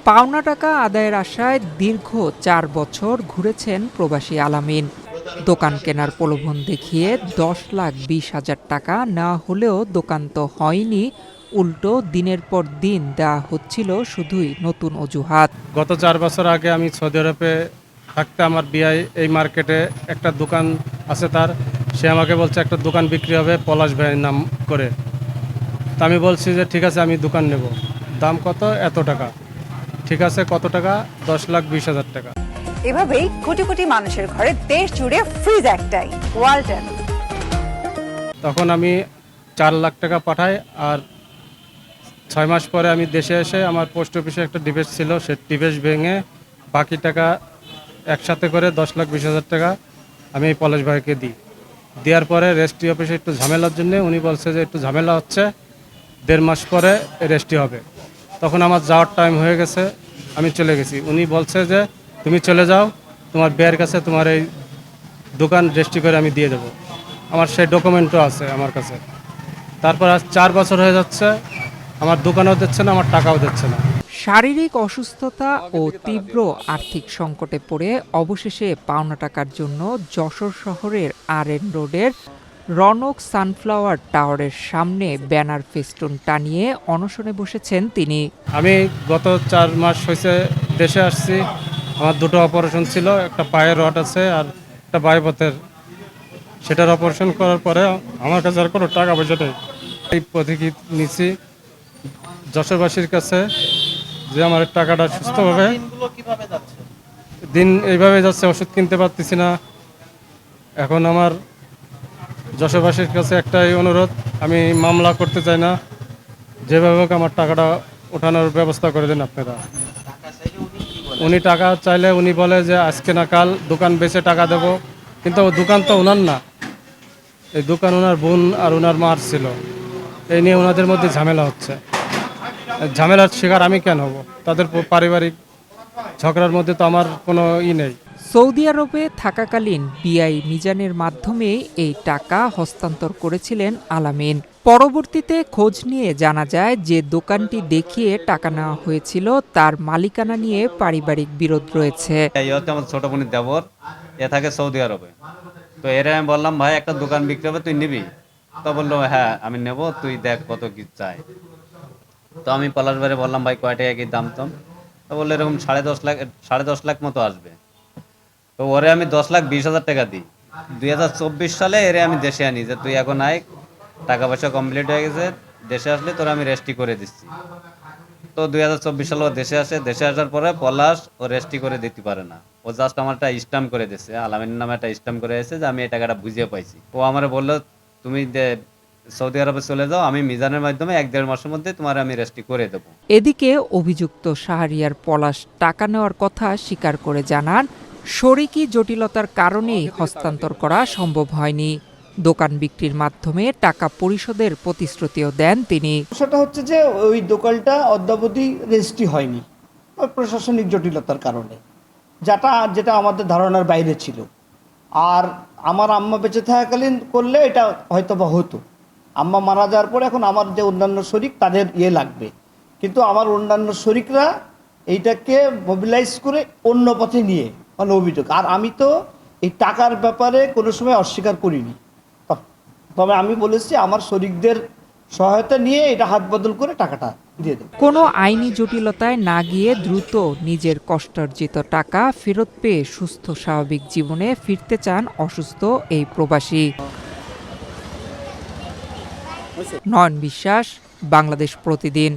পাওনা টাকা আদায়ের আশায় দীর্ঘ ৪ বছর ঘুরেছেন প্রবাসী আলামিন। দোকান কেনার প্রলোভন দেখিয়ে ১০,২০,০০০ টাকা নেওয়া হলেও দোকান তো হয়নি, উল্টো দিনের পর দিন দেওয়া হচ্ছিল শুধুই নতুন অজুহাত। গত ৪ বছর আগে আমি সৌদি আরবে থাকতে আমার বিআই এই মার্কেটে একটা দোকান আছে তার। সে আমাকে বলছে একটা দোকান বিক্রি হবে পলাশ ভাইয়ের নাম করে। তা আমি বলছি যে ঠিক আছে আমি দোকান নেব। দাম কত? এত টাকা। ঠিক আছে কত টাকা? ১০,২০,০০০ টাকা। এভাবেই কোটি কোটি মানুষের ঘরে দেশ জুড়ে ফ্রিজ একটাই, ওয়ালটন। তখন আমি ৪ লাখ টাকা পাঠাই, আর ৬ মাস পরে আমি দেশে এসে আমার পোস্ট অফিসে একটা ডিভেস ছিল, সে ডিভেস ভেঙে বাকি টাকা একসাথে করে ১০,২০,০০০ টাকা আমি এই পলাশ ভাইকে দিই। দেওয়ার পরে রেজিস্ট্রি অফিসে একটু ঝামেলার জন্য উনি বলছে যে একটু ঝামেলা হচ্ছে, ১.৫ মাস পরে রেজিস্ট্রি হবে। তখন আমার যাওয়ার টাইম হয়ে গেছে, আমি চলে গেছি। উনি বলছে যে তুমি চলে যাও, তোমার বিয়ের কাছে তোমার এই দোকান রেজিস্ট্রি করে আমি দিয়ে দেবো। আমার সেই ডকুমেন্টও আছে আমার কাছে। তারপর আজ ৪ বছর হয়ে যাচ্ছে, আমার দোকানও দিচ্ছে না, আমার টাকাও দিচ্ছে না। শারীরিক অসুস্থতা ও তীব্র আর্থিক সংকটে পড়ে অবশেষে পাওনা টাকার জন্য যশোর শহরের RN রোডের রনক সানফ্লাওয়ার টাওয়ারের সামনে ব্যানার ফেস্টুন টানিয়ে অনশনে বসেছেন তিনি। আমি গত ৪ মাস হয়েছে দেশে আসছি। আমার দুটো অপারেশন ছিল, একটা পায়ের রড আছে আর একটা বায়ুপথের। সেটার অপারেশন করার পরে আমার কাছে আর কোনো টাকা পয়সা নেই। এই প্রতীকী নিচ্ছি যশোরবাসীর কাছে যে আমার টাকাটা সুস্থভাবে। দিন এইভাবে যাচ্ছে, ওষুধ কিনতে পারতেছি না। এখন আমার যশোরবাসীর কাছে একটাই অনুরোধ, আমি মামলা করতে চাই না, যেভাবে হোক আমার টাকাটা ওঠানোর ব্যবস্থা করে দেন আপনারা। উনি টাকা চাইলে উনি বলে যে আজকে না কাল দোকান বেচে টাকা দেব, কিন্তু দোকান তো ওনার না, এই দোকান ওনার বোন আর ওনার মার ছিল। এই নিয়ে ওনাদের মধ্যে ঝামেলা হচ্ছে। ঝামেলার শিকার আমি কেন হব? তাদের পারিবারিক ঝগড়ার মধ্যে তো আমার কোনো নেই। সৌদি আরবে থাকাকালীন বিআই মিজানের মাধ্যমে এই টাকা হস্তান্তর করেছিলেন আলামিন। পরবর্তীতে খোঁজ নিয়ে জানা যায় যে দোকানটি দেখিয়ে টাকা নেওয়া হয়েছিল তার মালিকানা নিয়ে পারিবারিক বিরোধ রয়েছে। এই হচ্ছে আমার ছোট বোনের দেবর, এ থাকে সৌদি আরবে। তো এরা আমি বললাম ভাই একটা দোকান বিক্রি হবে, তুই নিবি? তো বললো হ্যাঁ আমি নেব, তুই দেখ কত কি চাই। তো আমি পলাশ ভাইরে বললাম ভাই কয় টাকা কি দাম টাম? তো বললো এরকম 10.5 লাখ মতো আসবে। তো ওরে আমি 10,20,০০০ টাকা দিই। 2024 সালে এরে আমি দেশে আনি যে তুই এখন আয়, টাকা পয়সা কমপ্লিট হয়ে গেছে, দেশে আসলে তোরা আমি রেস্টি করে দিচ্ছি। তো 2024 সালে ও দেশে আসে। দেশে আসার পরে পলাশ ও রেস্টি করে দিতে পারে না, ও জাস্ট আমার একটা স্ট্যাম্প করে দিচ্ছে, আলামিনের নামে একটা স্ট্যাম্প করে এসেছে যে আমি এই টাকাটা বুঝিয়ে পাইছি। ও আমার বললো তুমি সৌদি আরবে চলে যাও, আমি মিজানের মাধ্যমে 1-1.5 মাসের মধ্যে তোমার আমি রেস্টি করে দেবো। এদিকে অভিযুক্ত শাহরিয়ার পলাশ টাকা নেওয়ার কথা স্বীকার করে জানান, শরিকি জটিলতার কারণেই হস্তান্তর করা সম্ভব হয়নি। দোকান বিক্রির মাধ্যমে টাকা পরিশোধের প্রতিশ্রুতিও দেন তিনি। সেটা হচ্ছে যে ওই দোকানটা অদ্যাবধি রেজিস্ট্রি হয়নি ওই প্রশাসনিক জটিলতার কারণে, যেটা আমাদের ধারণার বাইরে ছিল। আর আমার আম্মা বেঁচে থাকাকালীন করলে এটা হয়তো বা হতো। আম্মা মারা যাওয়ার পরে এখন আমার যে অন্যান্য শরিক তাদের লাগবে, কিন্তু আমার অন্যান্য শরিকরা এইটাকে মোবিলাইজ করে অন্য পথে নিয়ে মানে অভিযোগ। আর আমি তো এই টাকার ব্যাপারে কোনো সময় অস্বীকার করিনি, তবে আমি বলেছি আমার শরিকদের সহায়তা নিয়ে এটা হাত বদল করে টাকাটা দিয়ে দেব। কোনো আইনি জটিলতায় না গিয়ে দ্রুত নিজের কষ্টার্জিত টাকা ফেরত পেয়ে সুস্থ স্বাভাবিক জীবনে ফিরতে চান অসুস্থ এই প্রবাসী। নয়ন বিশ্বাস, বাংলাদেশ প্রতিদিন।